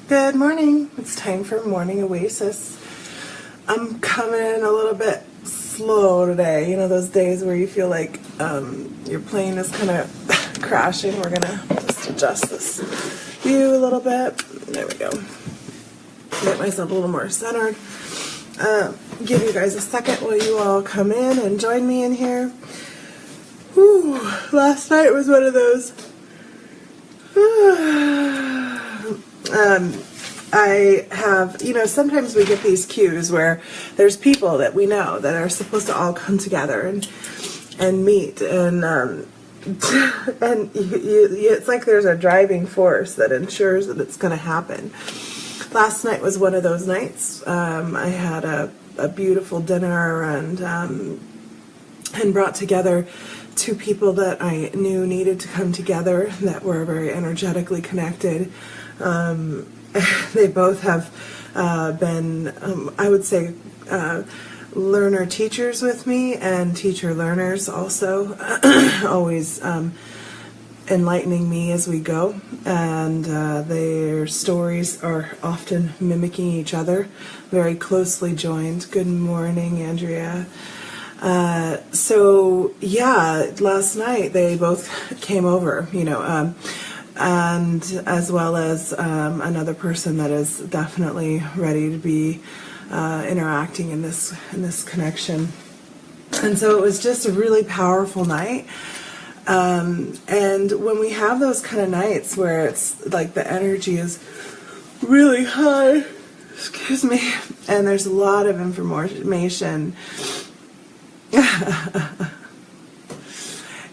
Good morning. It's time for morning Oasis. I'm coming in a little bit slow today. You know those days where you feel like your plane is kind of crashing. We're gonna just adjust this view a little bit. There we go. Get myself a little more centered. Give you guys a second while you all come in and join me in here. Whew, last night was one of those. I have, sometimes we get these cues where there's people that we know that are supposed to all come together and meet, and it's like there's a driving force that ensures that it's going to happen. Last night was one of those nights. I had a beautiful dinner and brought together two people that I knew needed to come together that were very energetically connected. They both have been, I would say, learner teachers with me, and teacher learners also, always enlightening me as we go, and their stories are often mimicking each other, very closely joined. Good morning, Andrea. So yeah, last night they both came over, and as well as another person that is definitely ready to be interacting in this connection. And so it was just a really powerful night. And when we have those kind of nights where it's like the energy is really high, excuse me, and there's a lot of information.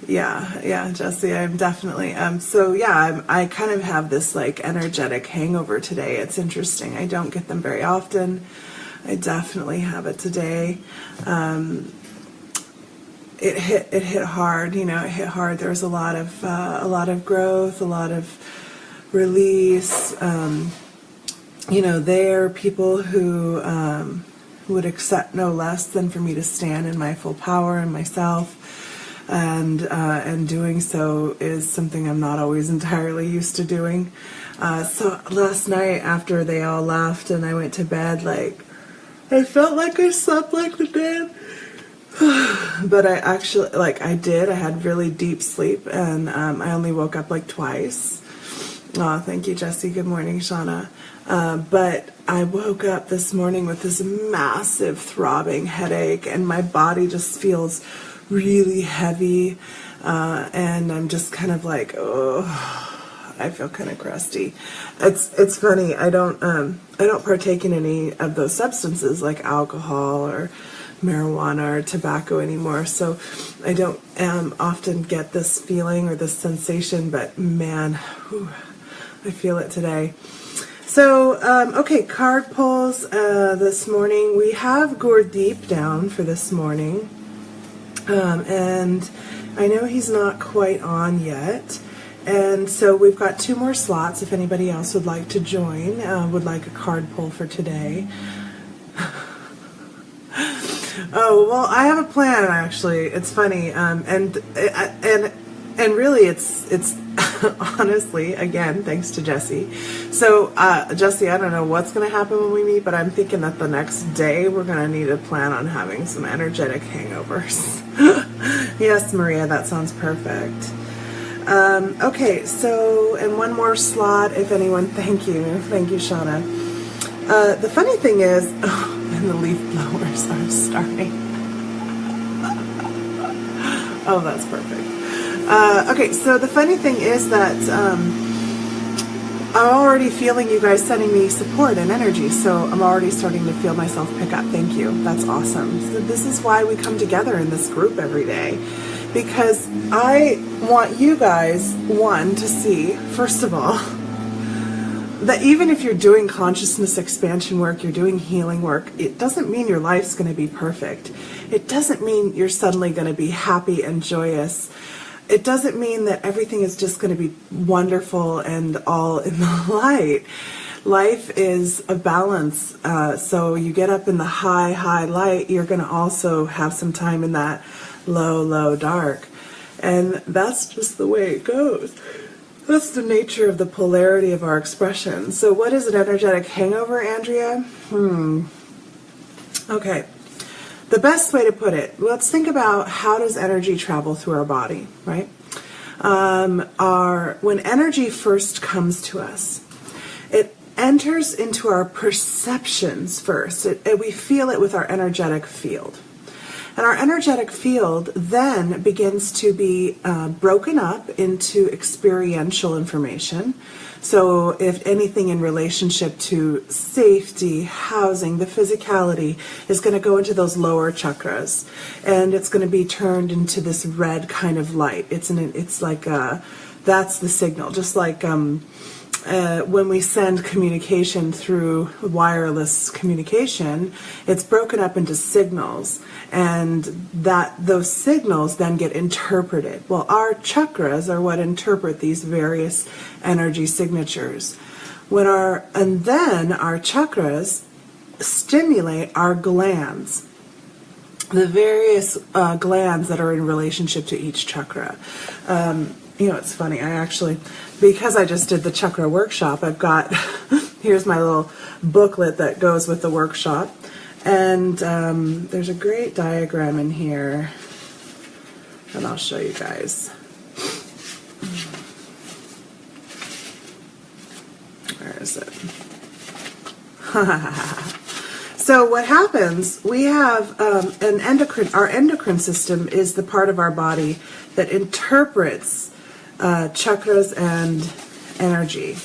Yeah, Jesse, I'm definitely, I kind of have this like energetic hangover today. It's interesting. I don't get them very often. I definitely have it today. It hit hard, it hit hard. There was a lot of growth, a lot of release. There are people who would accept no less than for me to stand in my full power and myself. And doing so is something I'm not always entirely used to doing. So last night after they all left and I went to bed, I felt like I slept like the dead. But I actually, I did. I had really deep sleep, and I only woke up twice. Oh, thank you, Jesse. Good morning, Shauna. But I woke up this morning with this massive throbbing headache, and my body just feels really heavy, and I'm just kind of I feel kind of crusty. It's funny. I don't partake in any of those substances like alcohol or marijuana or tobacco anymore, so I don't often get this feeling or this sensation, but man, I feel it today. So, okay, card pulls this morning. We have Gurdeep down for this morning. And I know he's not quite on yet, and so we've got 2 more slots if anybody else would like to join, would like a card pull for today. Oh, well, I have a plan, actually. It's funny, and really it's honestly, again, thanks to Jesse. So, Jesse, I don't know what's going to happen when we meet, but I'm thinking that the next day we're going to need to plan on having some energetic hangovers. Yes, Maria, that sounds perfect. Okay, so, and 1 more slot, if anyone, thank you, Shauna. The funny thing is, and the leaf blowers are starting. Oh, that's perfect. Okay, so the funny thing is that I'm already feeling you guys sending me support and energy, so I'm already starting to feel myself pick up. Thank you. That's awesome. So this is why we come together in this group every day, because I want you guys, one, to see, first of all, that even if you're doing consciousness expansion work, you're doing healing work, it doesn't mean your life's going to be perfect. It doesn't mean you're suddenly going to be happy and joyous. It doesn't mean that everything is just going to be wonderful and all in the light. Life is a balance. So you get up in the high light, you're going to also have some time in that low dark. And that's just the way it goes. That's the nature of the polarity of our expression. So what is an energetic hangover, Andrea? Okay. The best way to put it, let's think about how does energy travel through our body, right? When energy first comes to us, it enters into our perceptions first. We feel it with our energetic field. And our energetic field then begins to be broken up into experiential information. So if anything in relationship to safety, housing, the physicality is going to go into those lower chakras. And it's going to be turned into this red kind of light. It's like that's the signal. Just like when we send communication through wireless communication, it's broken up into signals, and those signals then get interpreted. Well, our chakras are what interpret these various energy signatures. And then our chakras stimulate our glands, the various glands that are in relationship to each chakra. It's funny, because I just did the chakra workshop, I've got, here's my little booklet that goes with the workshop, and there's a great diagram in here, and I'll show you guys. Where is it? So what happens, we have our endocrine system is the part of our body that interprets chakras and energy.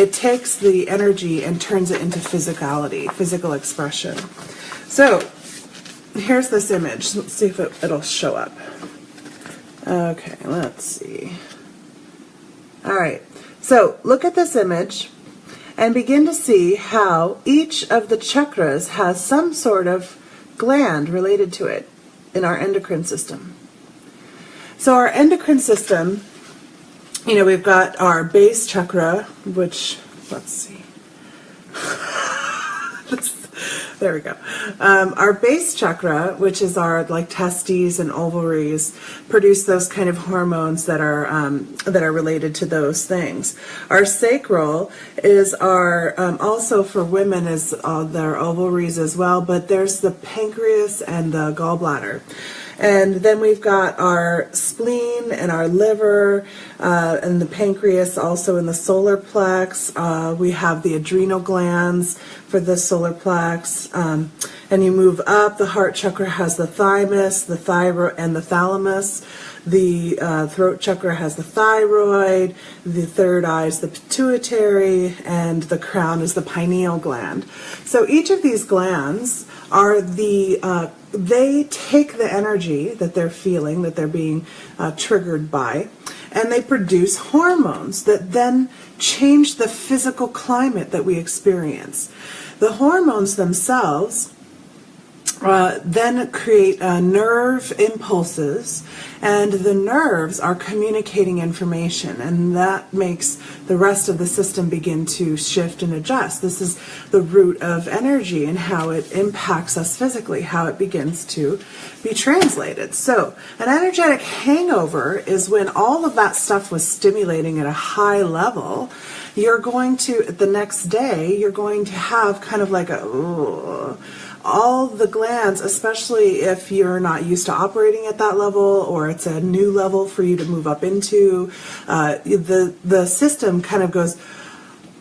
It takes the energy and turns it into physicality, physical expression. So here's this image. Let's see if it'll show up. Okay, let's see. All right, so look at this image and begin to see how each of the chakras has some sort of gland related to it in our endocrine system. So our endocrine system, we've got our base chakra, which, let's see. There we go. Our base chakra, which is our testes and ovaries, produce those kind of hormones that are related to those things. Our sacral is our also for women is their ovaries as well, but there's the pancreas and the gallbladder. And then we've got our spleen and our liver and the pancreas also in the solar plex. We have the adrenal glands for the solar plex. And you move up, the heart chakra has the thymus, the thyroid, and the thalamus. The throat chakra has the thyroid, the third eye is the pituitary, and the crown is the pineal gland. So each of these glands are they take the energy that they're feeling, that they're being triggered by, and they produce hormones that then change the physical climate that we experience. The hormones themselves then create nerve impulses, and the nerves are communicating information, and that makes the rest of the system begin to shift and adjust. This is the root of energy and how it impacts us physically, how it begins to be translated. So an energetic hangover is when all of that stuff was stimulating at a high level. You're going to, the next day, you're going to have kind of like all the glands, especially if you're not used to operating at that level or it's a new level for you to move up into, the system kind of goes,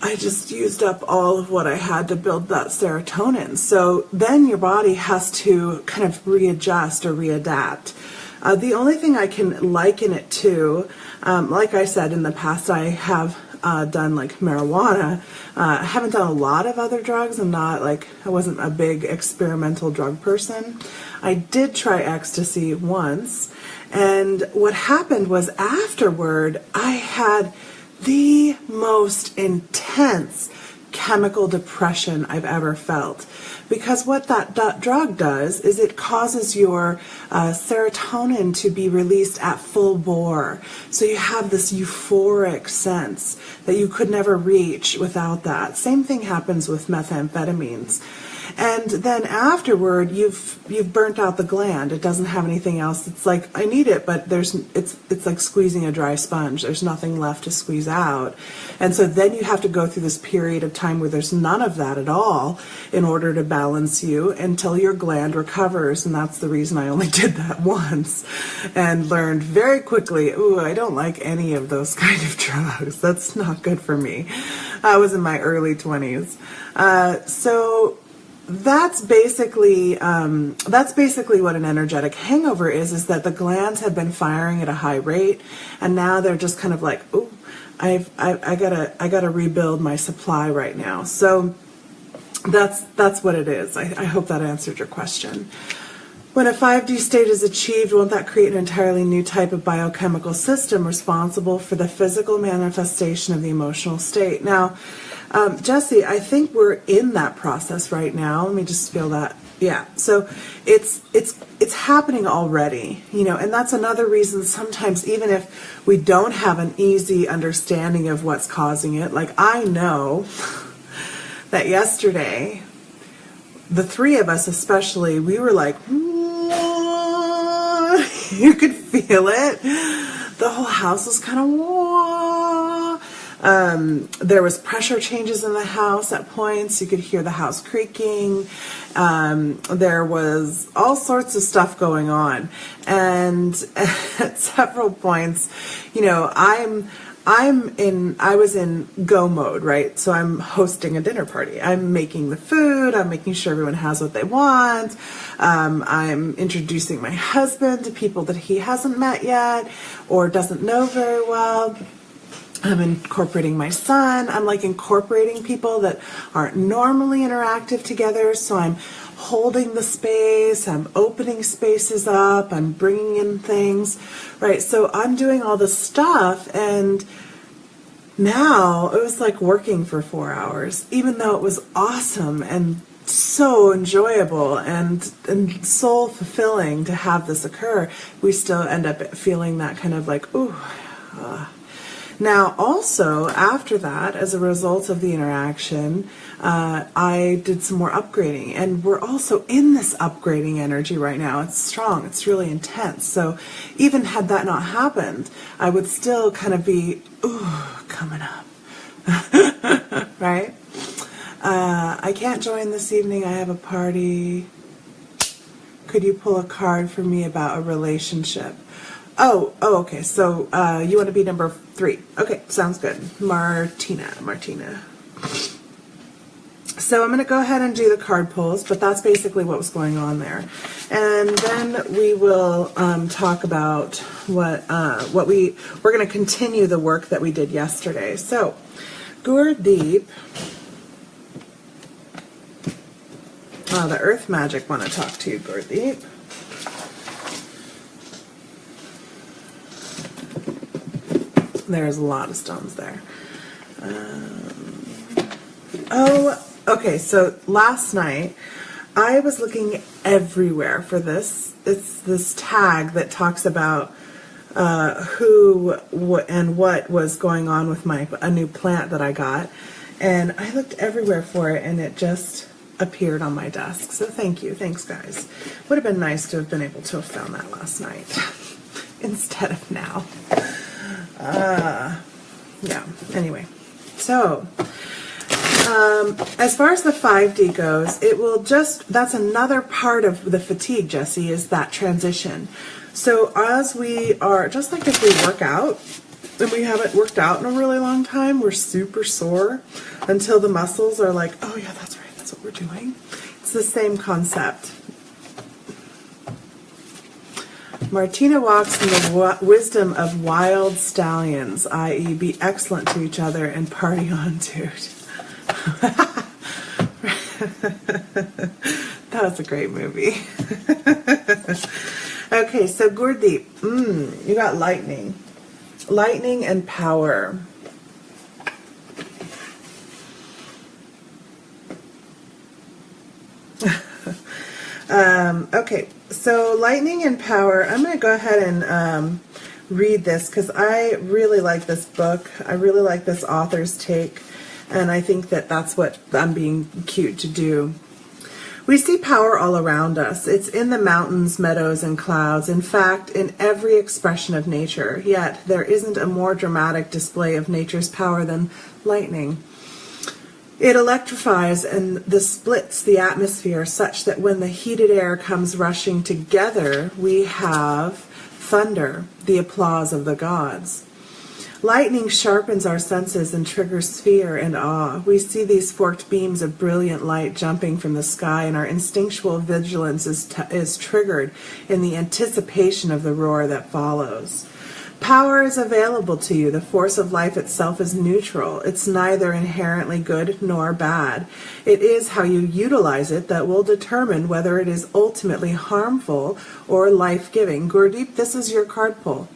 I just used up all of what I had to build that serotonin. So then your body has to kind of readjust or readapt. The only thing I can liken it to, like I said in the past, I have done marijuana. I haven't done a lot of other drugs. I wasn't a big experimental drug person. I did try ecstasy once, and what happened was afterward I had the most intense chemical depression I've ever felt. Because what that drug does is it causes your serotonin to be released at full bore. So you have this euphoric sense that you could never reach without that. Same thing happens with methamphetamines. And then afterward, you've burnt out the gland. It doesn't have anything else. It's like, I need it, but it's like squeezing a dry sponge. There's nothing left to squeeze out. And so then you have to go through this period of time where there's none of that at all in order to balance you until your gland recovers. And that's the reason I only did that once and learned very quickly, ooh, I don't like any of those kind of drugs. That's not good for me. I was in my early 20s. So that's basically what an energetic hangover is that the glands have been firing at a high rate, and now they're just kind of like, ooh, I gotta rebuild my supply right now. So that's what it is. I hope that answered your question. When a 5D state is achieved, won't that create an entirely new type of biochemical system responsible for the physical manifestation of the emotional state? Now, Jesse, I think we're in that process right now. Let me just feel that. Yeah. So it's happening already, and that's another reason sometimes, even if we don't have an easy understanding of what's causing it, like I know that yesterday, the three of us especially, we were like, you could feel it. The whole house was kind of there was pressure changes in the house at points. You could hear the house creaking. There was all sorts of stuff going on. And at several points, I was in go mode, right? So I'm hosting a dinner party. I'm making the food. I'm making sure everyone has what they want. I'm introducing my husband to people that he hasn't met yet or doesn't know very well. I'm incorporating my son. I'm like incorporating people that aren't normally interactive together. So I'm holding the space. I'm opening spaces up. I'm bringing in things, right? So I'm doing all this stuff, and now it was like working for 4 hours, even though it was awesome and so enjoyable and soul fulfilling to have this occur. We still end up feeling that kind of like, ooh. Now, also, after that, as a result of the interaction, I did some more upgrading. And we're also in this upgrading energy right now. It's strong. It's really intense. So even had that not happened, I would still kind of be, ooh, coming up. Right? I can't join this evening. I have a party. Could you pull a card for me about a relationship? Oh, okay. So you want to be number 3. Okay, sounds good. Martina. So I'm going to go ahead and do the card pulls, but that's basically what was going on there. And then we will talk about we're going to continue the work that we did yesterday. So, Gurdeep. The Earth Magic want to talk to you, Gurdeep. There's a lot of stones there. Okay, so last night I was looking everywhere for this. It's this tag that talks about who and what was going on with a new plant that I got. And I looked everywhere for it, and it just appeared on my desk. So thank you. Thanks, guys. Would have been nice to have been able to have found that last night instead of now. Yeah, anyway, so as far as the 5D goes, that's another part of the fatigue, Jesse, is that transition. So as we are, just like if we work out and we haven't worked out in a really long time, we're super sore until the muscles are like, oh yeah, that's right, that's what we're doing. It's the same concept. Martina walks in the wisdom of wild stallions, i.e. be excellent to each other and party on, dude. That was a great movie. Okay, so Gurdeep, you got lightning. Lightning and power. Okay, so lightning and power. I'm going to go ahead and read this because I really like this book. I really like this author's take, and I think that that's what I'm being cute to do. We see power all around us. It's in the mountains, meadows, and clouds. In fact, in every expression of nature. Yet, there isn't a more dramatic display of nature's power than lightning. It electrifies and splits the atmosphere such that when the heated air comes rushing together, we have thunder, the applause of the gods. Lightning sharpens our senses and triggers fear and awe. We see these forked beams of brilliant light jumping from the sky, and our instinctual vigilance is triggered in the anticipation of the roar that follows. Power is available to you. The force of life itself is neutral. It's neither inherently good nor bad. It is how you utilize it that will determine whether it is ultimately harmful or life-giving. Gurdeep, this is your card pull.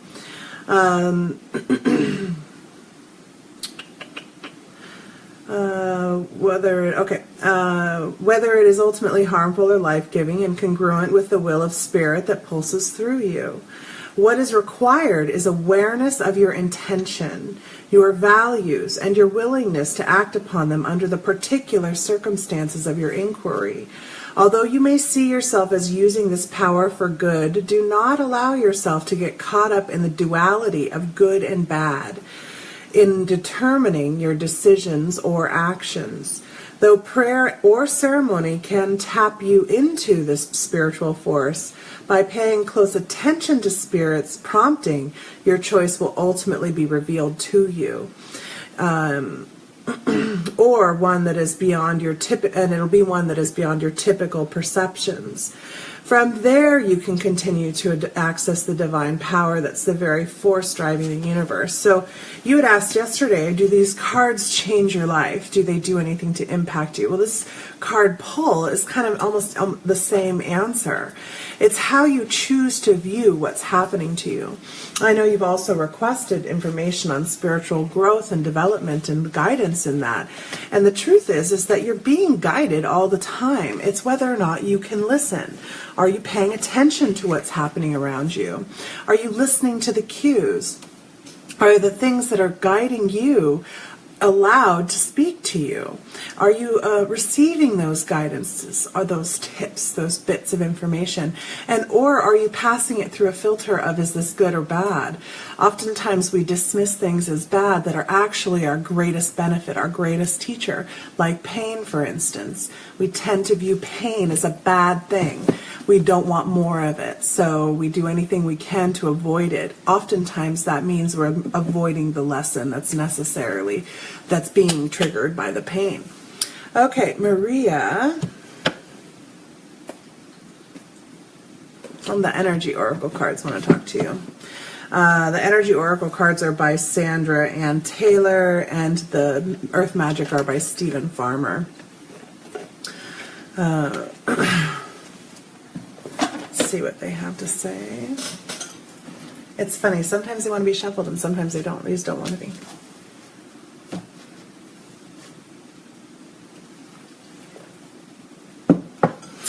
Whether it is ultimately harmful or life-giving and congruent with the will of spirit that pulses through you. What is required is awareness of your intention, your values, and your willingness to act upon them under the particular circumstances of your inquiry. Although you may see yourself as using this power for good, do not allow yourself to get caught up in the duality of good and bad in determining your decisions or actions. Though prayer or ceremony can tap you into this spiritual force, by paying close attention to Spirit's prompting, your choice will ultimately be revealed to you. Or one that is beyond your and it'll be one that is beyond your typical perceptions. From there, you can continue to access the divine power that's the very force driving the universe. So you had asked yesterday, do these cards change your life? Do they do anything to impact you? Well, this card pull is kind of almost the same answer. It's how you choose to view what's happening to you. I know you've also requested information on spiritual growth and development and guidance in that. And the truth is that you're being guided all the time. It's whether or not you can listen. Are you paying attention to what's happening around you? Are you listening to the cues? Are the things that are guiding you allowed to speak to you? Are you receiving those guidances, or those tips, those bits of information? Or are you passing it through a filter of, is this good or bad? Oftentimes we dismiss things as bad that are actually our greatest benefit, our greatest teacher, like pain, for instance. We tend to view pain as a bad thing. We don't want more of it, so we do anything we can to avoid it. Oftentimes that means we're avoiding the lesson that's being triggered by the pain. Okay, Maria, from the Energy Oracle cards, want to talk to you. The Energy Oracle cards are by Sandra Ann Taylor, and the Earth Magic are by Stephen Farmer. See what they have to say. It's funny, sometimes they want to be shuffled and sometimes they don't. They just don't want to be.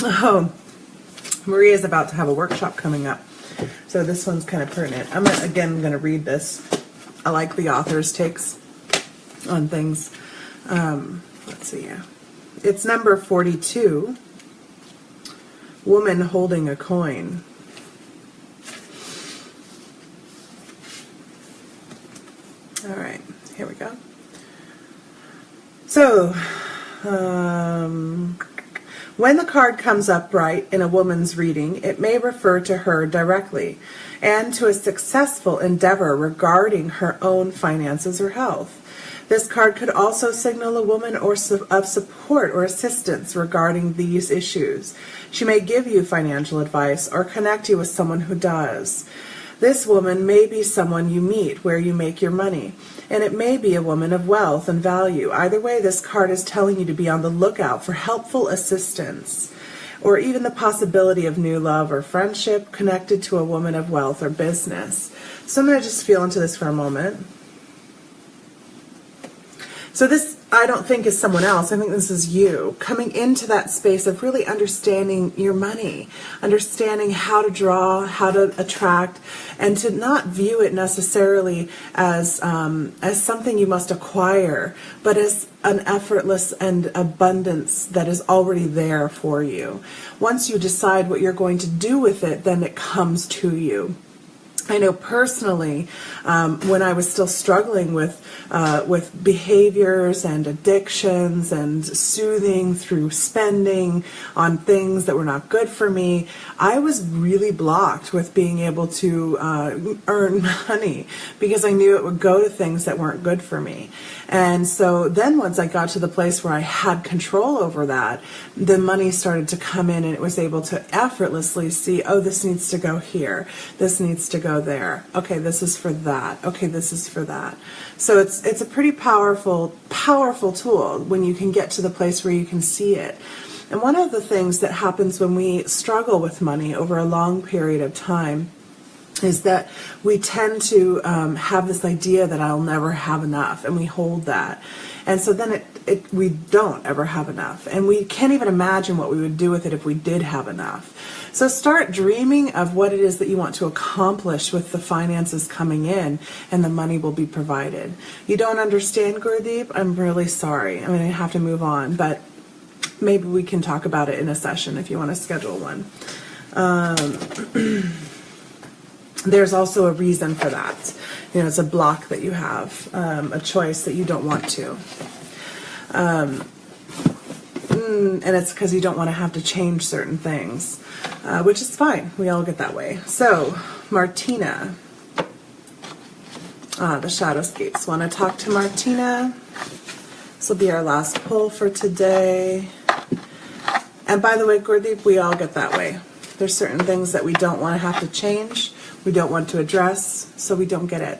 Oh, Maria's about to have a workshop coming up, so this one's kind of pertinent. I'm going to read this. I like the author's takes on things. Let's see, yeah. It's number 42. Woman holding a coin. All right, here we go. So, when the card comes upright in a woman's reading, it may refer to her directly and to a successful endeavor regarding her own finances or health. This card could also signal a woman of support or assistance regarding these issues. She may give you financial advice or connect you with someone who does. This woman may be someone you meet where you make your money, and it may be a woman of wealth and value. Either way, this card is telling you to be on the lookout for helpful assistance, or even the possibility of new love or friendship connected to a woman of wealth or business. So I'm going to just feel into this for a moment. So this, I don't think, is someone else. I think this is you coming into that space of really understanding your money, understanding how to draw, how to attract, and to not view it necessarily as something you must acquire, but as an effortless and abundance that is already there for you. Once you decide what you're going to do with it, then it comes to you. I know personally, when I was still struggling with behaviors and addictions and soothing through spending on things that were not good for me, I was really blocked with being able to earn money because I knew it would go to things that weren't good for me. And so then once I got to the place where I had control over that, the money started to come in and it was able to effortlessly see, oh, this needs to go here. This needs to go there. Okay, this is for that. Okay, this is for that. So it's a pretty powerful tool when you can get to the place where you can see it. And one of the things that happens when we struggle with money over a long period of time is that we tend to have this idea that I'll never have enough, and we hold that. And so then we don't ever have enough, and we can't even imagine what we would do with it if we did have enough. So start dreaming of what it is that you want to accomplish with the finances coming in, and the money will be provided. You don't understand, Gurdeep? I'm really sorry. I mean, I have to move on, but maybe we can talk about it in a session if you want to schedule one. There's also a reason for that. You know, it's a block that you have, a choice that you don't want to. And it's because you don't want to have to change certain things, which is fine. We all get that way. So, Martina, the Shadowscapes want to talk to Martina. This will be our last pull for today. And by the way, Gurdeep, we all get that way. There's certain things that we don't want to have to change. We don't want to address, so we don't get it.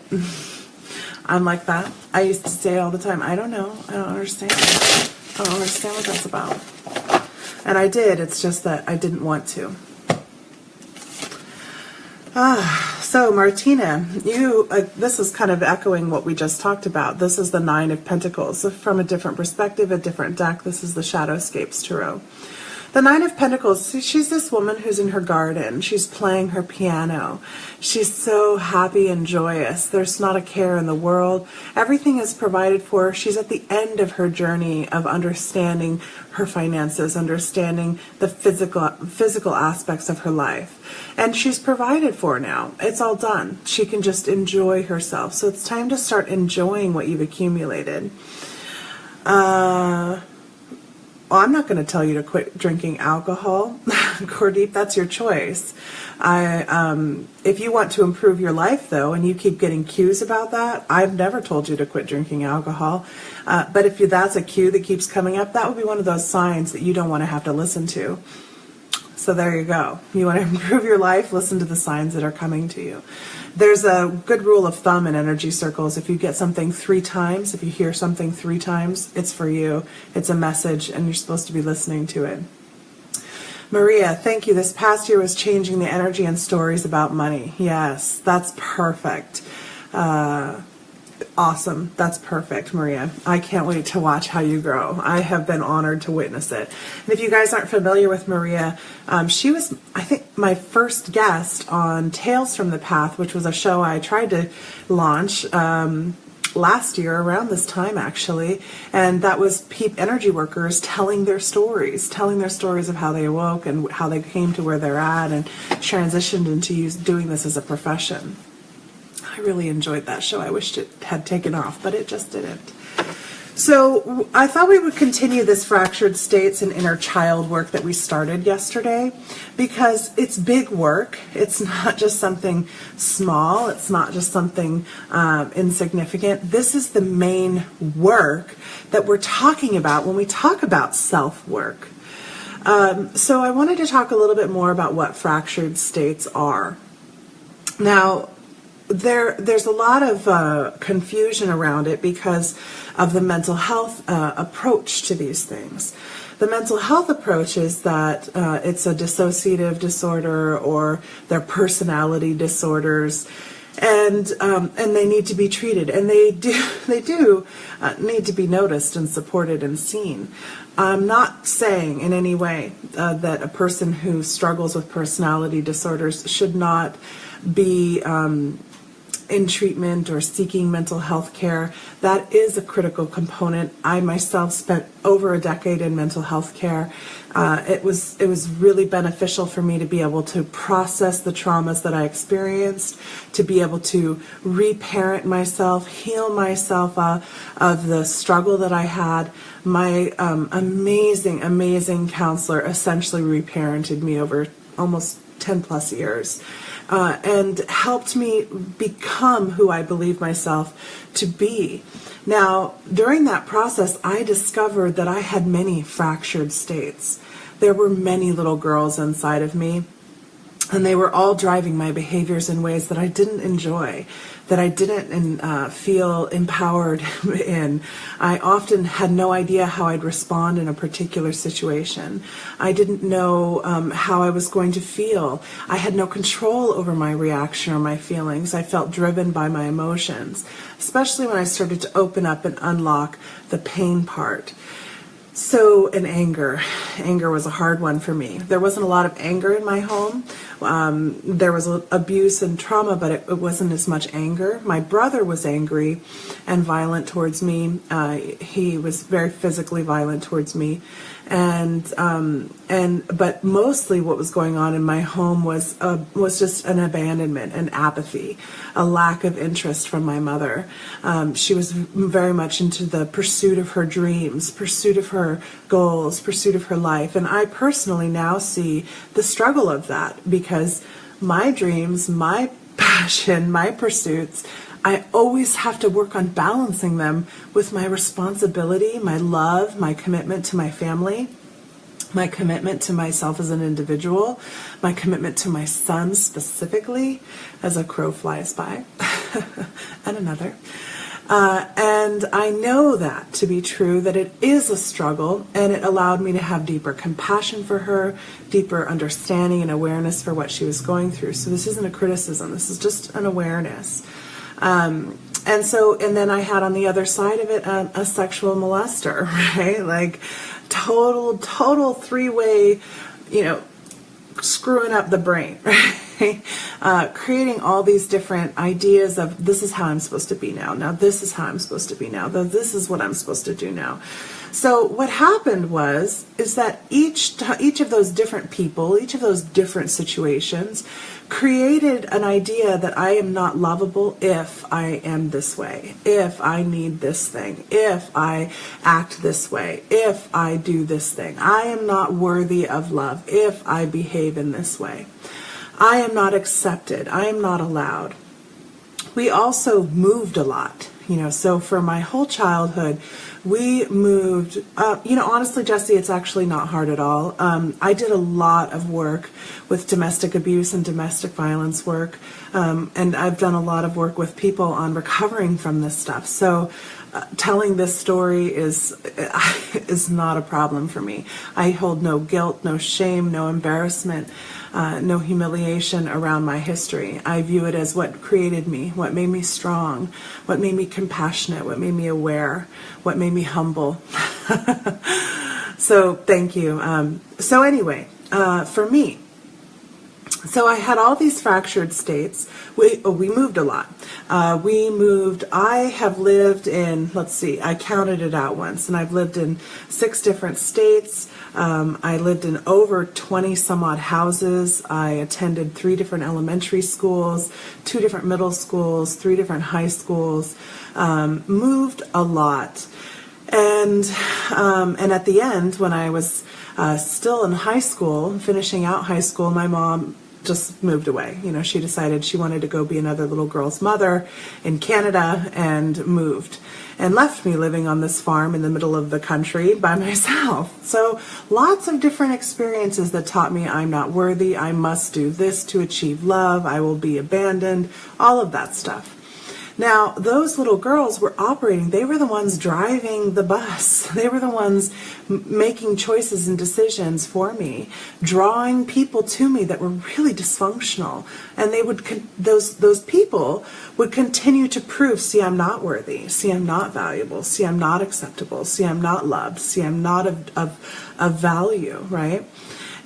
I'm like that. I used to say all the time, I don't know. I don't understand. I don't understand what that's about. And I did. It's just that I didn't want to. So Martina, you, this is kind of echoing what we just talked about. This is the Nine of Pentacles. So from a different perspective, a different deck, this is the Shadowscapes Tarot. The Nine of Pentacles, she's this woman who's in her garden. She's playing her piano. She's so happy and joyous. There's not a care in the world. Everything is provided for her. She's at the end of her journey of understanding her finances, understanding the physical aspects of her life. And she's provided for now. It's all done. She can just enjoy herself. So it's time to start enjoying what you've accumulated. Well, I'm not going to tell you to quit drinking alcohol, Gurdeep. That's your choice. If you want to improve your life, though, and you keep getting cues about that, I've never told you to quit drinking alcohol. But if that's a cue that keeps coming up, that would be one of those signs that you don't want to have to listen to. So there you go. You want to improve your life, listen to the signs that are coming to you. There's a good rule of thumb in energy circles. If you get something 3 times, if you hear something 3 times, it's for you. It's a message, and you're supposed to be listening to it. Maria, thank you. This past year was changing the energy and stories about money. Yes, that's perfect. Awesome. That's perfect, Maria. I can't wait to watch how you grow. I have been honored to witness it. And if you guys aren't familiar with Maria, she was, I think, my first guest on Tales from the Path, which was a show I tried to launch last year around this time, actually. And that was energy workers telling their stories of how they awoke and how they came to where they're at and transitioned into doing this as a profession. I really enjoyed that show. I wished it had taken off, but it just didn't. So I thought we would continue this fractured states and inner child work that we started yesterday, because it's big work. It's not just something small. It's not just something insignificant. This is the main work that we're talking about when we talk about self-work. So I wanted to talk a little bit more about what fractured states are. Now, there's a lot of confusion around it because of the mental health approach to these things. The mental health approach is that it's a dissociative disorder or their personality disorders. and they need to be treated, and they do need to be noticed and supported and seen. I'm not saying in any way that a person who struggles with personality disorders should not be in treatment or seeking mental health care. That is a critical component. I myself spent over a decade in mental health care. It was really beneficial for me to be able to process the traumas that I experienced, to be able to reparent myself, heal myself of the struggle that I had. My amazing counselor essentially reparented me over almost 10 plus years. And helped me become who I believe myself to be. Now, during that process, I discovered that I had many fractured states. There were many little girls inside of me, and they were all driving my behaviors in ways that I didn't enjoy, that I didn't feel empowered in. I often had no idea how I'd respond in a particular situation. I didn't know how I was going to feel. I had no control over my reaction or my feelings. I felt driven by my emotions, especially when I started to open up and unlock the pain part. So, and anger. Anger was a hard one for me. There wasn't a lot of anger in my home. There was abuse and trauma, but it wasn't as much anger. My brother was angry and violent towards me. He was very physically violent towards me. But mostly what was going on in my home was just an abandonment, an apathy, a lack of interest from my mother. She was very much into the pursuit of her dreams, pursuit of her goals, pursuit of her life. And I personally now see the struggle of that, because my dreams, my passion, my pursuits, I always have to work on balancing them with my responsibility, my love, my commitment to my family, my commitment to myself as an individual, my commitment to my son specifically, as a crow flies by, and another. And I know that to be true, that it is a struggle, and it allowed me to have deeper compassion for her, deeper understanding and awareness for what she was going through. So this isn't a criticism, this is just an awareness. And then I had on the other side of it a sexual molester, right? Like total three-way, screwing up the brain, right? Creating all these different ideas of, this is how I'm supposed to be now. Now this is how I'm supposed to be now. This is what I'm supposed to do now. So what happened is that each of those different people, each of those different situations created an idea that I am not lovable if I am this way, if I need this thing, if I act this way, if I do this thing. I am not worthy of love if I behave in this way. I am not accepted. I am not allowed. We also moved a lot, so for my whole childhood, we moved, honestly, Jesse, it's actually not hard at all. I did a lot of work with domestic abuse and domestic violence work, and I've done a lot of work with people on recovering from this stuff. So telling this story is not a problem for me. I hold no guilt, no shame, no embarrassment, no humiliation around my history. I view it as what created me, what made me strong, what made me compassionate, what made me aware, what made me humble. So thank you. So anyway, for me, so I had all these fractured states. We moved a lot. I have lived in, I counted it out once, and I've lived in 6 different states. I lived in over 20 some odd houses. I attended 3 different elementary schools, 2 different middle schools, 3 different high schools, moved a lot. And at the end, when I was still in high school, finishing out high school, my mom just moved away. She decided she wanted to go be another little girl's mother in Canada, and moved and left me living on this farm in the middle of the country by myself. So lots of different experiences that taught me I'm not worthy, I must do this to achieve love, I will be abandoned, all of that stuff. Now, those little girls were operating, they were the ones driving the bus. They were the ones making choices and decisions for me, drawing people to me that were really dysfunctional. And they would, those people would continue to prove, see, I'm not worthy. See, I'm not valuable. See, I'm not acceptable. See, I'm not loved. See, I'm not of value, right?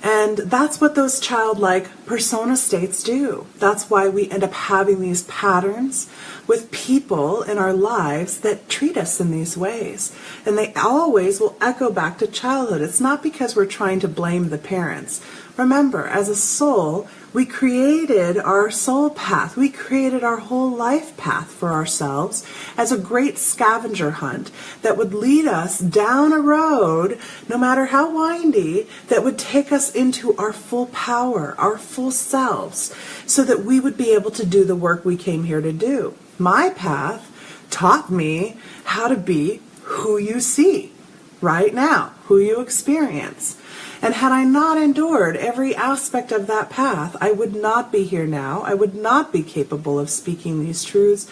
And that's what those childlike persona states do. That's why we end up having these patterns with people in our lives that treat us in these ways. And they always will echo back to childhood. It's not because we're trying to blame the parents. Remember, as a soul, we created our soul path. We created our whole life path for ourselves as a great scavenger hunt that would lead us down a road, no matter how windy, that would take us into our full power, our full selves, so that we would be able to do the work we came here to do. My path taught me how to be who you see right now, who you experience. And had I not endured every aspect of that path, I would not be here now. I would not be capable of speaking these truths,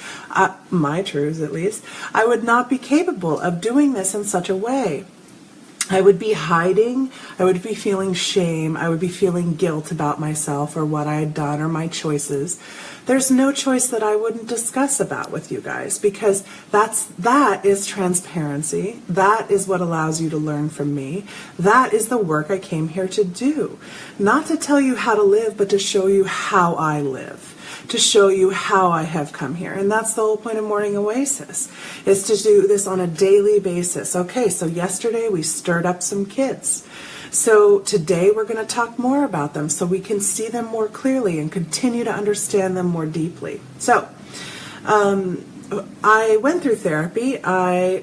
my truths at least. I would not be capable of doing this in such a way. I would be hiding, I would be feeling shame, I would be feeling guilt about myself or what I had done or my choices. There's no choice that I wouldn't discuss about with you guys, because that is transparency. That is what allows you to learn from me. That is the work I came here to do. Not to tell you how to live, but to show you how I live. To show you how I have come here. And that's the whole point of Morning Oasis, is to do this on a daily basis. Okay, so yesterday we stirred up some kids. So today we're going to talk more about them so we can see them more clearly and continue to understand them more deeply. So I went through therapy. I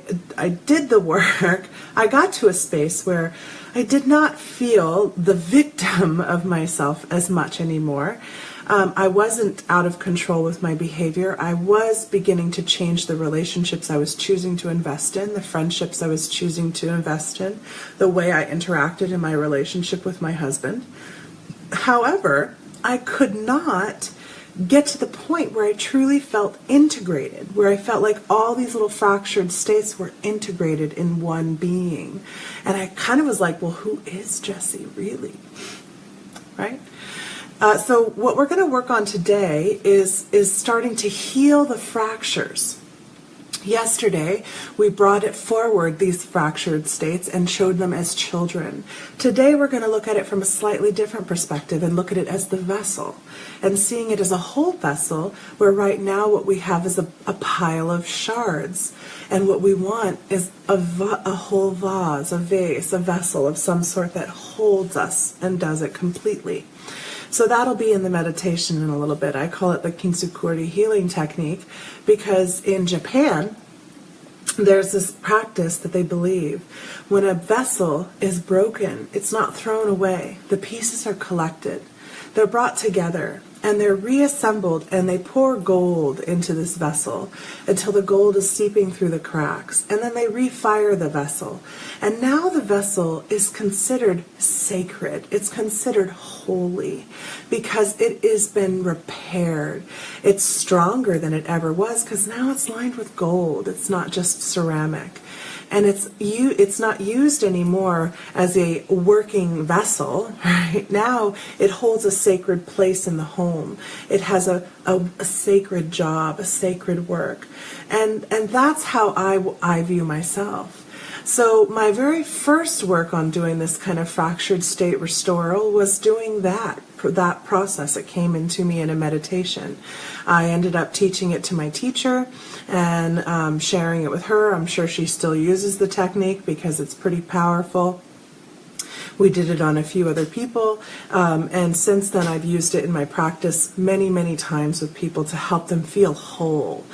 did the work. I got to a space where I did not feel the victim of myself as much anymore. I wasn't out of control with my behavior. I was beginning to change the relationships I was choosing to invest in, the friendships I was choosing to invest in, the way I interacted in my relationship with my husband. However, I could not get to the point where I truly felt integrated, where I felt like all these little fractured states were integrated in one being. And I kind of was like, well, who is Jessie really? Right? So what we're going to work on today is starting to heal the fractures. Yesterday, we brought it forward, these fractured states, and showed them as children. Today, we're going to look at it from a slightly different perspective and look at it as the vessel, and seeing it as a whole vessel, where right now what we have is a pile of shards. And what we want is a whole vase, a vase, a vessel of some sort that holds us and does it completely. So that'll be in the meditation in a little bit. I call it the Kintsukuroi healing technique because in Japan, there's this practice that they believe. When a vessel is broken, it's not thrown away. The pieces are collected. They're brought together and they're reassembled, and they pour gold into this vessel until the gold is seeping through the cracks. And then they refire the vessel. And now the vessel is considered sacred. It's considered holy because it has been repaired. It's stronger than it ever was because now it's lined with gold. It's not just ceramic. And it's not used anymore as a working vessel, right? Now it holds a sacred place in the home. It has a sacred job, a sacred work. And that's how I view myself. So my very first work on doing this kind of fractured state restoral was doing that process. It came into me in a meditation. I ended up teaching it to my teacher and sharing it with her. I'm sure she still uses the technique because it's pretty powerful. We did it on a few other people, and since then I've used it in my practice many, many times with people to help them feel whole.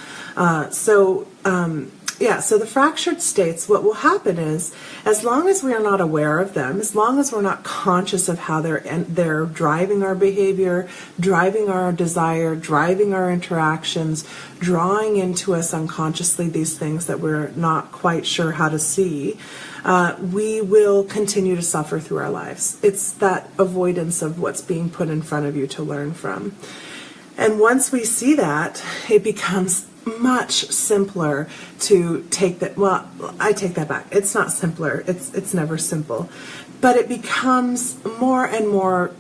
So the fractured states, what will happen is, as long as we are not aware of them, as long as we're not conscious of how they're driving our behavior, driving our desire, driving our interactions, drawing into us unconsciously these things that we're not quite sure how to see, we will continue to suffer through our lives. It's that avoidance of what's being put in front of you to learn from. And once we see that, it becomes much simpler to take that. Well, I take that back. It's not simpler. It's never simple, but it becomes more and more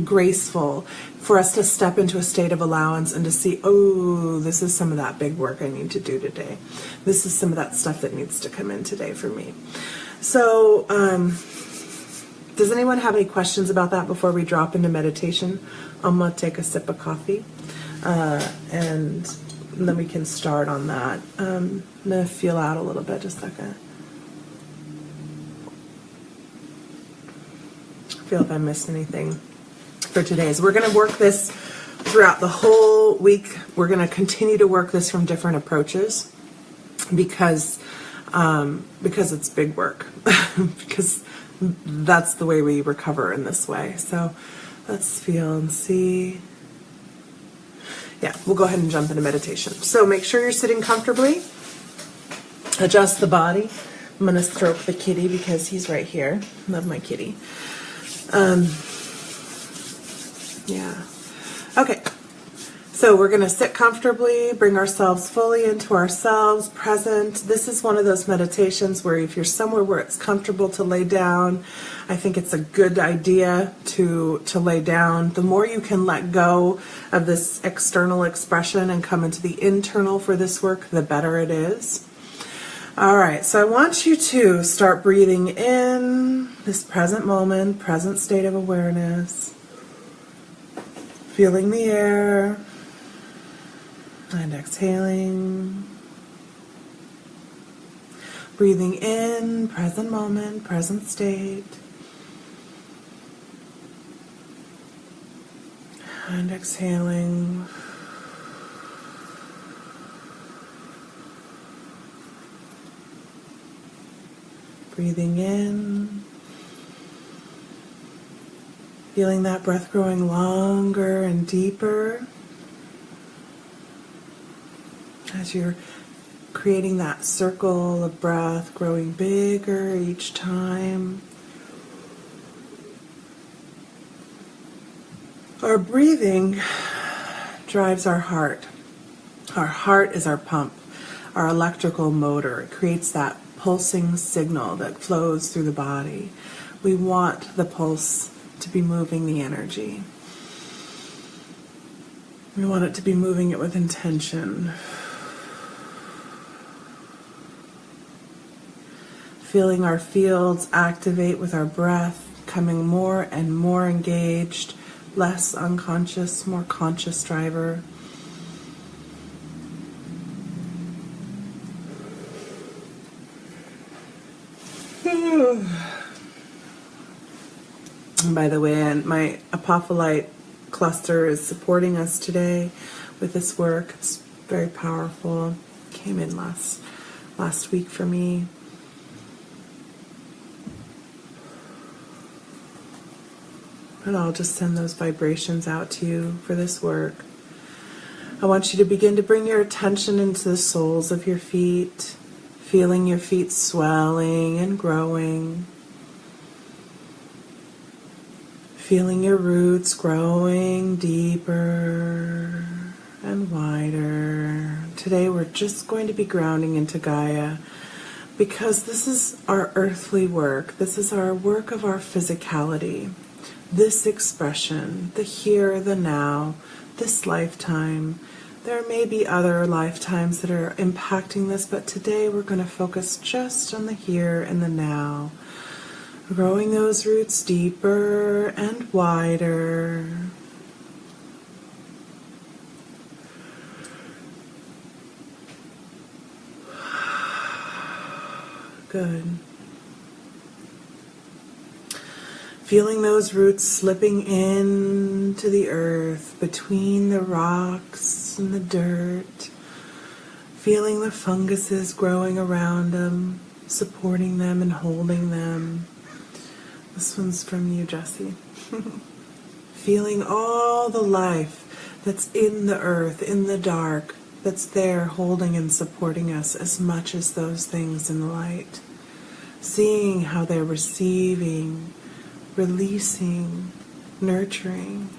graceful for us to step into a state of allowance and to see, oh, this is some of that big work I need to do today. This is some of that stuff that needs to come in today for me. So, does anyone have any questions about that before we drop into meditation? I'm going to take a sip of coffee, and then we can start on that. I'm going to feel out a little bit, just a second. Feel if I missed anything for today. So we're going to work this throughout the whole week. We're going to continue to work this from different approaches because it's big work, because that's the way we recover in this way. So let's feel and see. Yeah, we'll go ahead and jump into meditation. So make sure you're sitting comfortably. Adjust the body. I'm going to stroke the kitty because he's right here. Love my kitty. Yeah. Okay. So we're going to sit comfortably, bring ourselves fully into ourselves, present. This is one of those meditations where if you're somewhere where it's comfortable to lay down, I think it's a good idea to lay down. The more you can let go of this external expression and come into the internal for this work, the better it is. All right, so I want you to start breathing in this present moment, present state of awareness, feeling the air, and exhaling. Breathing in, present moment, present state. And exhaling. Breathing in. Feeling that breath growing longer and deeper as you're creating that circle of breath growing bigger each time. Our breathing drives our heart. Our heart is our pump, our electrical motor. It creates that pulsing signal that flows through the body. We want the pulse to be moving the energy. We want it to be moving it with intention. Feeling our fields activate with our breath, becoming more and more engaged, less unconscious, more conscious driver. And by the way, my apophyllite cluster is supporting us today with this work. It's very powerful. Came in last week for me. And I'll just send those vibrations out to you for this work. I want you to begin to bring your attention into the soles of your feet, feeling your feet swelling and growing. Feeling your roots growing deeper and wider. Today we're just going to be grounding into Gaia because this is our earthly work. This is our work of our physicality. This expression, the here, the now, this lifetime. There may be other lifetimes that are impacting this, but today we're going to focus just on the here and the now. Growing those roots deeper and wider. Good. Feeling those roots slipping into the earth, between the rocks and the dirt. Feeling the funguses growing around them, supporting them and holding them. This one's from you, Jessie. Feeling all the life that's in the earth, in the dark, that's there holding and supporting us as much as those things in the light. Seeing how they're receiving, releasing, nurturing,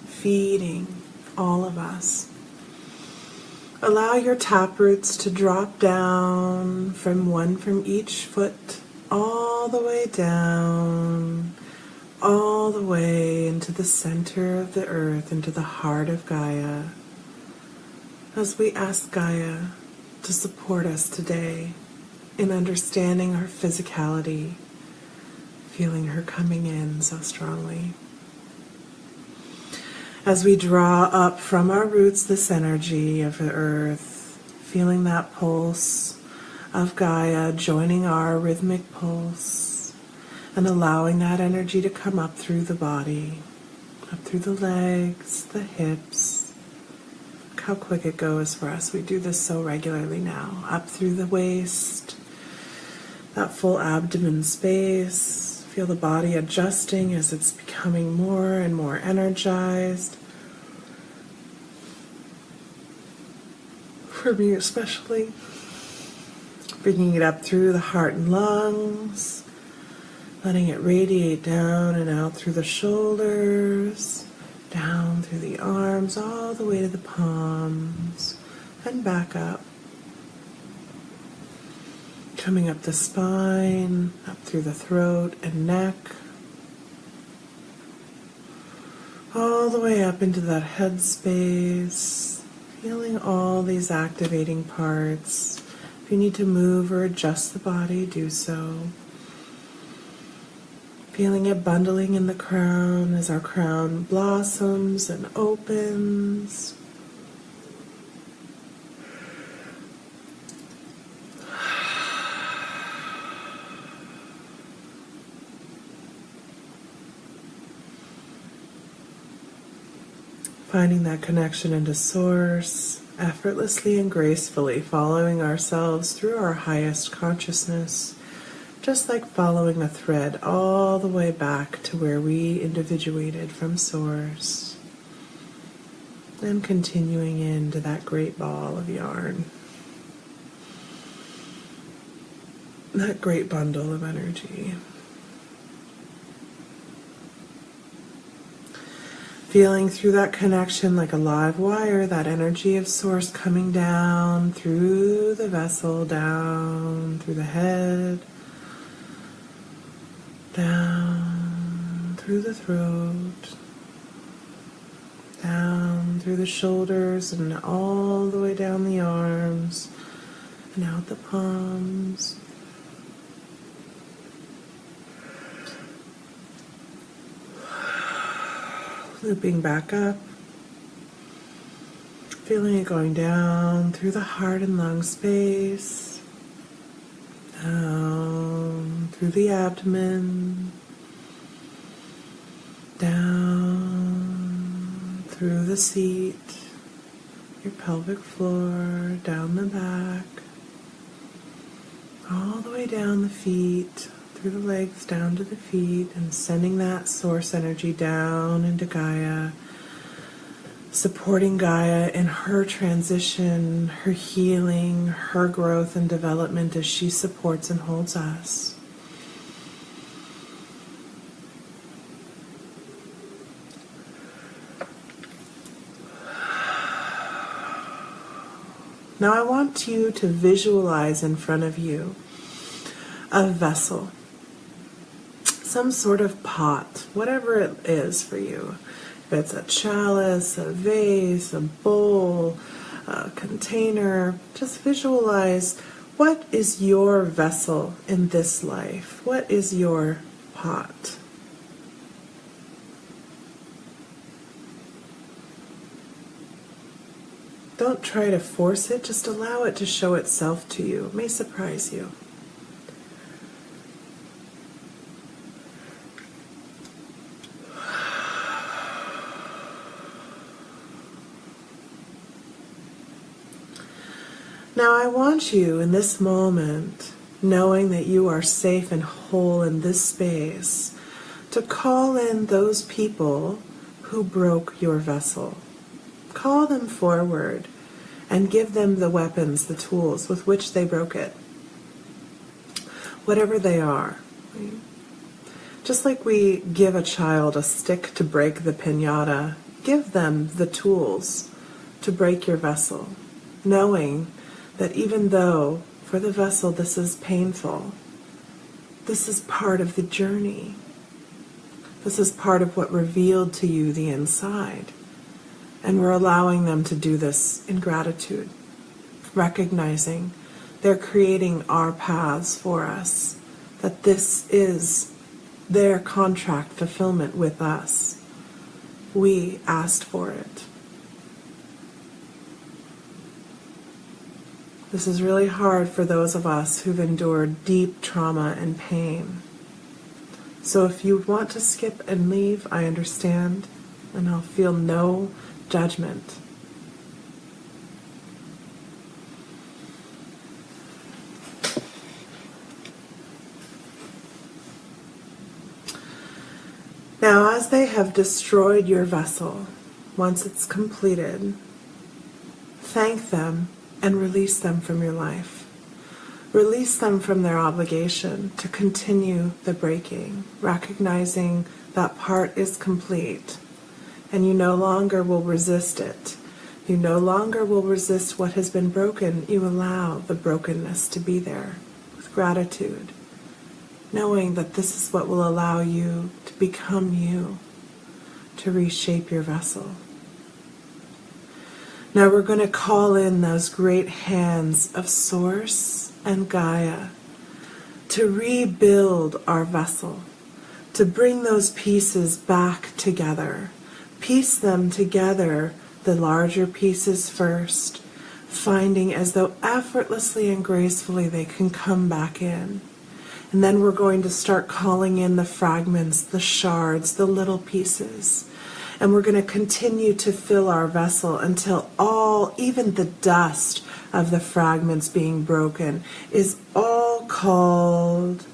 feeding all of us. Allow your taproots to drop down from each foot all the way down, all the way into the center of the earth, into the heart of Gaia, as we ask Gaia to support us today in understanding our physicality, feeling her coming in so strongly. As we draw up from our roots this energy of the earth, feeling that pulse of Gaia joining our rhythmic pulse, and allowing that energy to come up through the body, up through the legs, the hips. Look how quick it goes for us. We do this so regularly now. Up through the waist, that full abdomen space. Feel the body adjusting as it's becoming more and more energized. For me especially, bringing it up through the heart and lungs, letting it radiate down and out through the shoulders, down through the arms, all the way to the palms, and back up. Coming up the spine, up through the throat and neck, all the way up into that head space, feeling all these activating parts. If you need to move or adjust the body, do so. Feeling it bundling in the crown as our crown blossoms and opens. Finding that connection into Source, effortlessly and gracefully following ourselves through our highest consciousness, just like following a thread all the way back to where we individuated from Source, and continuing into that great ball of yarn, that great bundle of energy. Feeling through that connection like a live wire, that energy of Source coming down through the vessel, down through the head, down through the throat, down through the shoulders, and all the way down the arms, and out the palms. Looping back up, feeling it going down through the heart and lung space, down through the abdomen, down through the seat, your pelvic floor, down the back, all the way down the feet, through the legs down to the feet, and sending that Source energy down into Gaia, supporting Gaia in her transition, her healing, her growth and development as she supports and holds us. Now I want you to visualize in front of you a vessel, some sort of pot, whatever it is for you. If it's a chalice, a vase, a bowl, a container, just visualize what is your vessel in this life. What is your pot? Don't try to force it, just allow it to show itself to you. It may surprise you. Now I want you in this moment, knowing that you are safe and whole in this space, to call in those people who broke your vessel. Call them forward and give them the weapons, the tools with which they broke it. Whatever they are. Just like we give a child a stick to break the piñata, give them the tools to break your vessel. knowing that even though for the vessel this is painful, this is part of the journey. This is part of what revealed to you the inside. And we're allowing them to do this in gratitude, recognizing they're creating our paths for us, that this is their contract fulfillment with us. We asked for it. This is really hard for those of us who've endured deep trauma and pain. So if you want to skip and leave, I understand, and I'll feel no judgment. Now, as they have destroyed your vessel, once it's completed, thank them and release them from your life. Release them from their obligation to continue the breaking, recognizing that part is complete, and you no longer will resist it. You no longer will resist what has been broken. You allow the brokenness to be there with gratitude, knowing that this is what will allow you to become you, to reshape your vessel. Now we're going to call in those great hands of Source and Gaia to rebuild our vessel, to bring those pieces back together. Piece them together, the larger pieces first, finding as though effortlessly and gracefully they can come back in. And then we're going to start calling in the fragments, the shards, the little pieces. And we're going to continue to fill our vessel until all, even the dust of the fragments being broken, is all called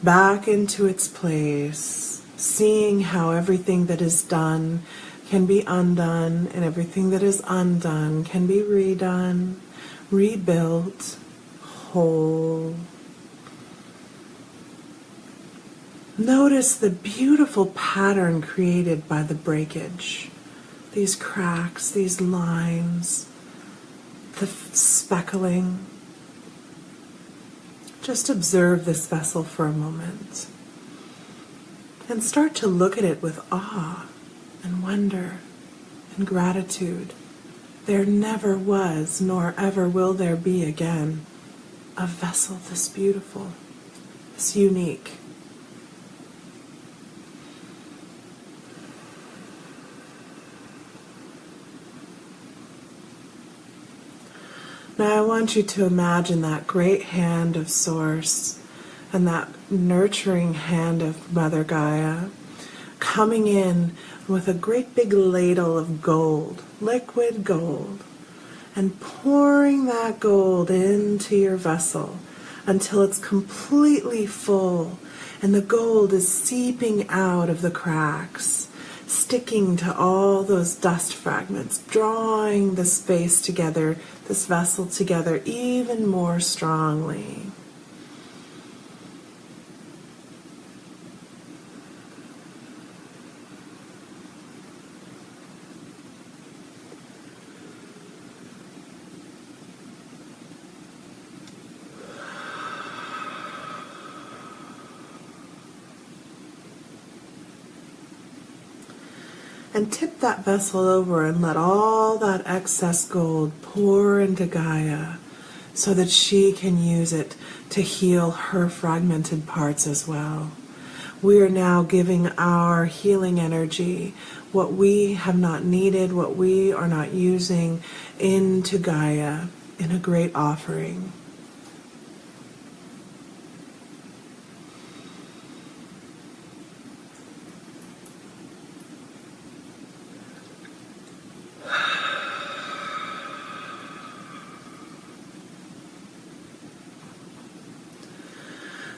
back into its place, seeing how everything that is done can be undone, and everything that is undone can be redone, rebuilt, whole. Notice the beautiful pattern created by the breakage. These cracks, these lines, the speckling. Just observe this vessel for a moment and start to look at it with awe and wonder and gratitude. There never was, nor ever will there be again, a vessel this beautiful, this unique. Now I want you to imagine that great hand of Source and that nurturing hand of Mother Gaia coming in with a great big ladle of gold, liquid gold, and pouring that gold into your vessel until it's completely full and the gold is seeping out of the cracks, sticking to all those dust fragments, drawing the space together, this vessel together even more strongly. And tip that vessel over and let all that excess gold pour into Gaia so that she can use it to heal her fragmented parts as well. We are now giving our healing energy, what we have not needed, what we are not using, into Gaia in a great offering.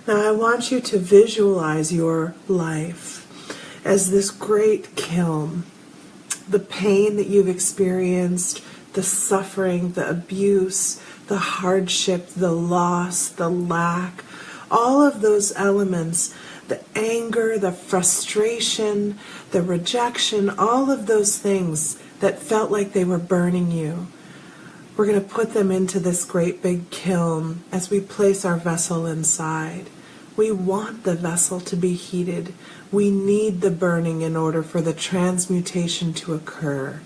Now I want you to visualize your life as this great kiln. The pain that you've experienced, the suffering, the abuse, the hardship, the loss, the lack, all of those elements, the anger, the frustration, the rejection, all of those things that felt like they were burning you, We're going to put them into this great big kiln as we place our vessel inside. We want the vessel to be heated. We need the burning in order for the transmutation to occur.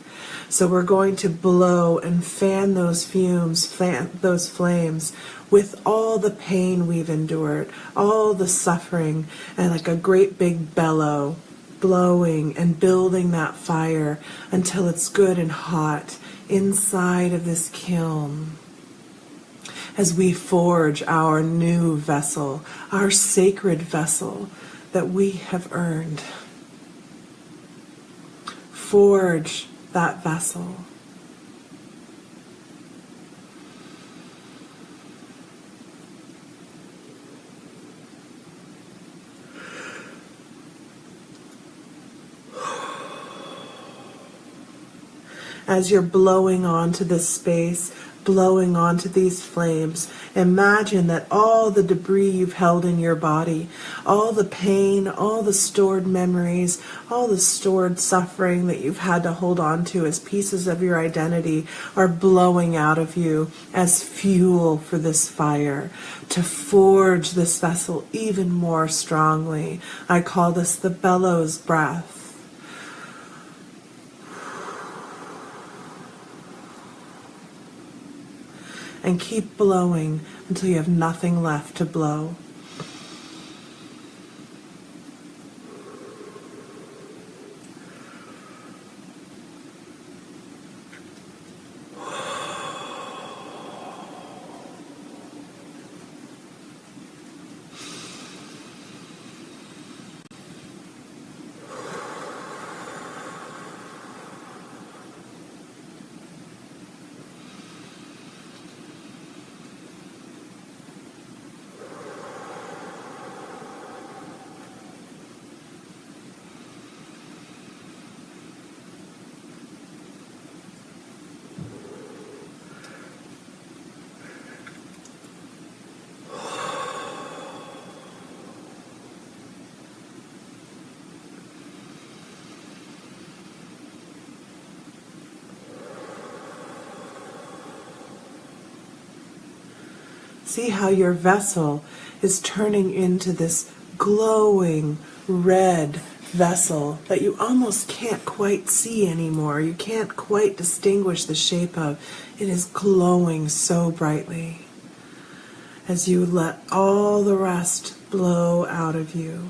So we're going to blow and fan those fumes, fan those flames with all the pain we've endured, all the suffering, and like a great big bellow, blowing and building that fire until it's good and hot inside of this kiln. As we forge our new vessel, our sacred vessel that we have earned. Forge that vessel. As you're blowing onto this space, blowing onto these flames, imagine that all the debris you've held in your body, all the pain, all the stored memories, all the stored suffering that you've had to hold on to as pieces of your identity are blowing out of you as fuel for this fire to forge this vessel even more strongly. I call this the bellows breath. And keep blowing until you have nothing left to blow. See how your vessel is turning into this glowing red vessel that you almost can't quite see anymore. You can't quite distinguish the shape of. It is glowing so brightly as you let all the rest blow out of you.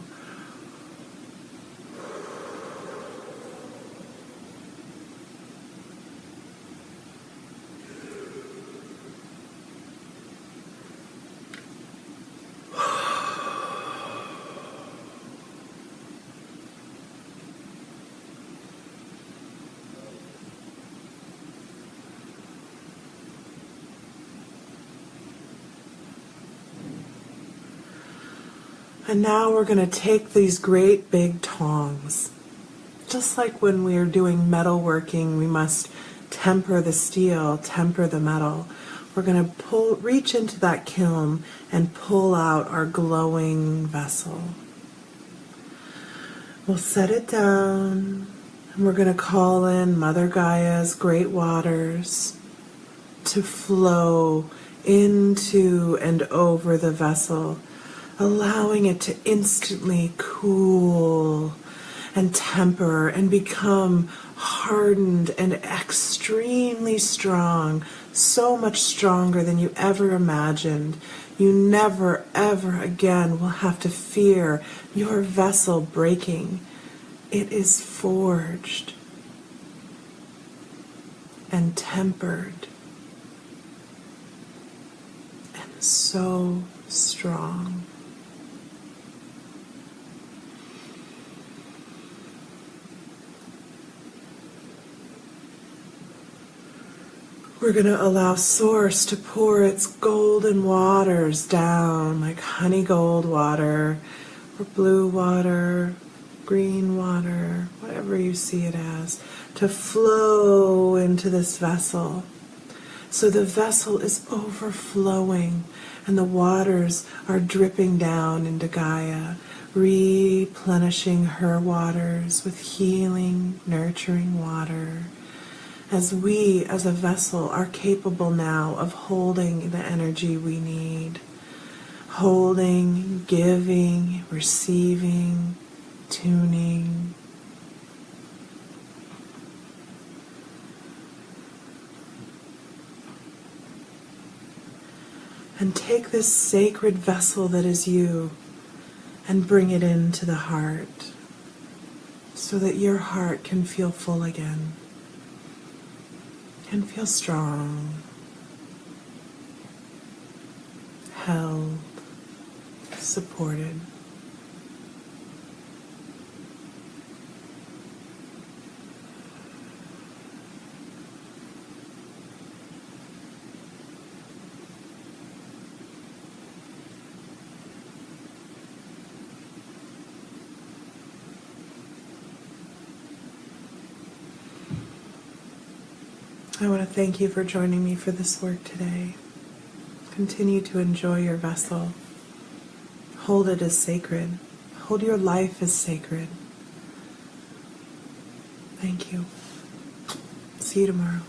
And now we're going to take these great big tongs. Just like when we are doing metalworking, we must temper the steel, temper the metal. We're going to reach into that kiln and pull out our glowing vessel. We'll set it down, and we're going to call in Mother Gaia's great waters to flow into and over the vessel, allowing it to instantly cool and temper and become hardened and extremely strong, so much stronger than you ever imagined. You never, ever again will have to fear your vessel breaking. It is forged and tempered and so strong. We're going to allow Source to pour its golden waters down like honey gold water or blue water, green water, whatever you see it as, to flow into this vessel. So the vessel is overflowing and the waters are dripping down into Gaia, replenishing her waters with healing, nurturing water. as we as a vessel are capable now of holding the energy we need, holding, giving, receiving, tuning. And take this sacred vessel that is you and bring it into the heart so that your heart can feel full again, can feel strong, held, supported. I want to thank you for joining me for this work today. Continue to enjoy your vessel. Hold it as sacred. Hold your life as sacred. Thank you. See you tomorrow.